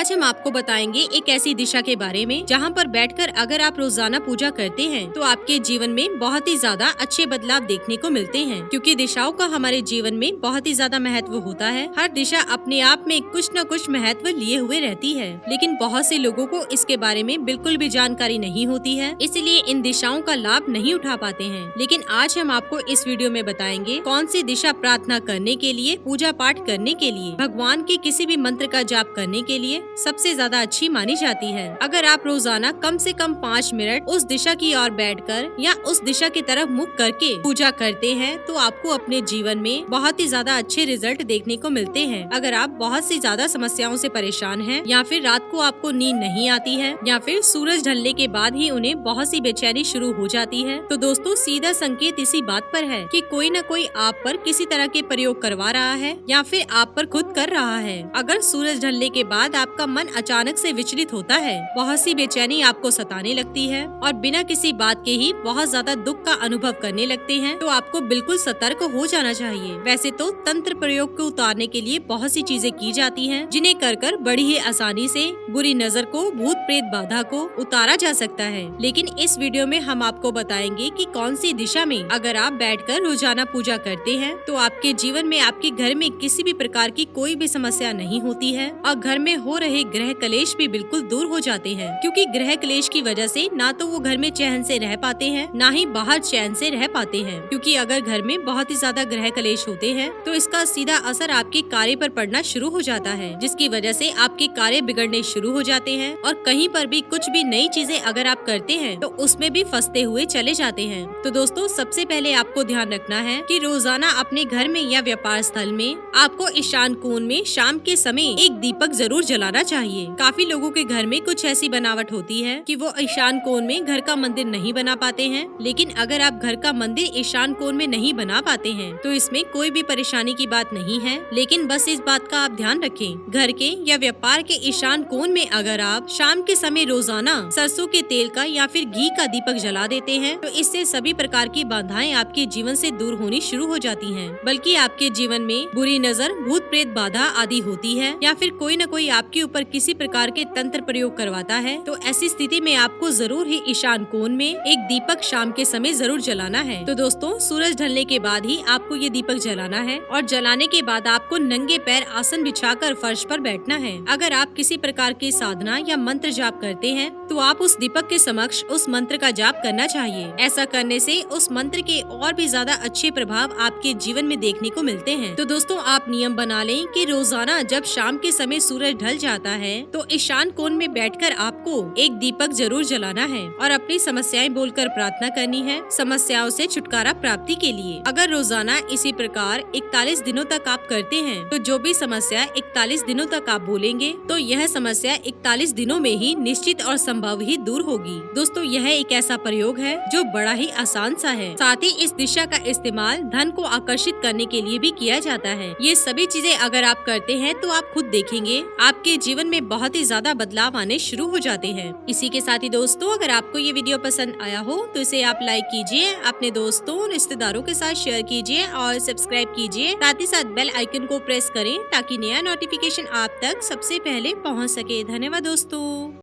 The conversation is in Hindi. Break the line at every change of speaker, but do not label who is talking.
आज हम आपको बताएंगे एक ऐसी दिशा के बारे में जहां पर बैठकर अगर आप रोजाना पूजा करते हैं तो आपके जीवन में बहुत ही ज्यादा अच्छे बदलाव देखने को मिलते हैं, क्योंकि दिशाओं का हमारे जीवन में बहुत ही ज्यादा महत्व होता है। हर दिशा अपने आप में कुछ न कुछ महत्व लिए हुए रहती है, लेकिन बहुत से लोगों को इसके बारे में बिल्कुल भी जानकारी नहीं होती है, इसलिए इन दिशाओं का लाभ नहीं उठा पाते हैं। लेकिन आज हम आपको इस वीडियो में बताएंगे कौन सी दिशा प्रार्थना करने के लिए, पूजा पाठ करने के लिए, भगवान के किसी भी मंत्र का जाप करने के लिए सबसे ज्यादा अच्छी मानी जाती है। अगर आप रोजाना कम से कम 5 मिनट उस दिशा की ओर बैठकर या उस दिशा की तरफ मुख करके पूजा करते हैं तो आपको अपने जीवन में बहुत ही ज्यादा अच्छे रिजल्ट देखने को मिलते हैं। अगर आप बहुत सी ज्यादा समस्याओं से परेशान हैं, या फिर रात को आपको नींद नहीं आती है, या फिर सूरज ढलने के बाद ही उन्हें बहुत सी बेचैनी शुरू हो जाती है, तो दोस्तों सीधा संकेत इसी बात पर है कि कोई न कोई आप पर किसी तरह के प्रयोग करवा रहा है या फिर आप पर खुद कर रहा है। अगर सूरज ढलने के बाद आपका मन अचानक से विचलित होता है, बहुत सी बेचैनी आपको सताने लगती है और बिना किसी बात के ही बहुत ज्यादा दुख का अनुभव करने लगते हैं, तो आपको बिल्कुल सतर्क हो जाना चाहिए। वैसे तो तंत्र प्रयोग को उतारने के लिए बहुत सी चीजें की जाती हैं, जिन्हें कर बड़ी ही आसानी से बुरी नजर को, भूत प्रेत बाधा को उतारा जा सकता है। लेकिन इस वीडियो में हम आपको बताएंगे कि कौन सी दिशा में अगर आप बैठकर रोजाना पूजा करते हैं तो आपके जीवन में, आपके घर में किसी भी प्रकार की कोई भी समस्या नहीं होती है और घर में हो रहे ग्रह कलेश भी बिल्कुल दूर हो जाते हैं। क्योंकि ग्रह कलेश की वजह से ना तो वो घर में चैन से रह पाते हैं, ना ही बाहर चैन से रह पाते हैं। क्योंकि अगर घर में बहुत ही ज्यादा ग्रह कलेश होते हैं तो इसका सीधा असर आपके कार्य पर पड़ना शुरू हो जाता है, जिसकी वजह से आपके कार्य बिगड़ने शुरू हो जाते हैं और कहीं पर भी कुछ भी नई चीजें अगर आप करते हैं तो उसमें भी फंसते हुए चले जाते हैं। तो दोस्तों सबसे पहले आपको ध्यान रखना है कि रोजाना अपने घर में या व्यापार स्थल में आपको ईशान कोण में शाम के समय एक दीपक जरूर जलाना चाहिए। काफी लोगों के घर में कुछ ऐसी बनावट होती है कि वो ईशान कोण में घर का मंदिर नहीं बना पाते हैं, लेकिन अगर आप घर का मंदिर ईशान कोण में नहीं बना पाते हैं तो इसमें कोई भी परेशानी की बात नहीं है। लेकिन बस इस बात का आप ध्यान रखें, घर के या व्यापार के ईशान कोण में अगर आप शाम के समय रोजाना सरसों के तेल का या फिर घी का दीपक जला देते हैं तो इससे सभी प्रकार की बाधाएं आपके जीवन से दूर होनी शुरू हो जाती हैं। बल्कि आपके जीवन में बुरी नजर, भूत प्रेत बाधा आदि होती है या फिर कोई न कोई आपके ऊपर किसी प्रकार के तंत्र प्रयोग करवाता है, तो ऐसी स्थिति में आपको जरूर ही ईशान कोण में एक दीपक शाम के समय जरूर जलाना है। तो दोस्तों सूरज ढलने के बाद ही आपको ये दीपक जलाना है और जलाने के बाद आपको नंगे पैर आसन बिछाकर फर्श पर बैठना है। अगर आप किसी प्रकार की साधना या मंत्र जाप करते हैं तो आप उस दीपक के समक्ष उस मंत्र का जाप करना चाहिए। ऐसा करने से उस मंत्र के और भी ज्यादा अच्छे प्रभाव आपके जीवन में देखने को मिलते हैं। तो दोस्तों आप नियम बना लें कि रोजाना जब शाम के समय सूरज ढल जाता है तो ईशान कोण में बैठकर आपको एक दीपक जरूर जलाना है और अपनी समस्याएं बोलकर प्रार्थना करनी है, समस्याओं से छुटकारा प्राप्ति के लिए। अगर रोजाना इसी प्रकार 41 दिनों तक आप करते हैं तो जो भी समस्या 41 दिनों तक आप बोलेंगे तो यह समस्या 41 दिनों में ही निश्चित और संभव ही दूर होगी। दोस्तों यह एक ऐसा प्रयोग है जो बड़ा ही आसान सा है। साथ ही इस दिशा का इस्तेमाल धन को आकर्षित करने के लिए भी किया जाता है। ये सभी चीजें अगर आप करते हैं तो आप खुद देखेंगे आपके जीवन में बहुत ही ज्यादा बदलाव आने शुरू हो जाते हैं। इसी के साथ ही दोस्तों अगर आपको ये वीडियो पसंद आया हो तो इसे आप लाइक कीजिए, अपने दोस्तों रिश्तेदारों के साथ शेयर कीजिए और सब्सक्राइब कीजिए। साथ ही साथ बेल आइकन को प्रेस करें ताकि नया नोटिफिकेशन आप तक सबसे पहले पहुंच सके। धन्यवाद दोस्तों।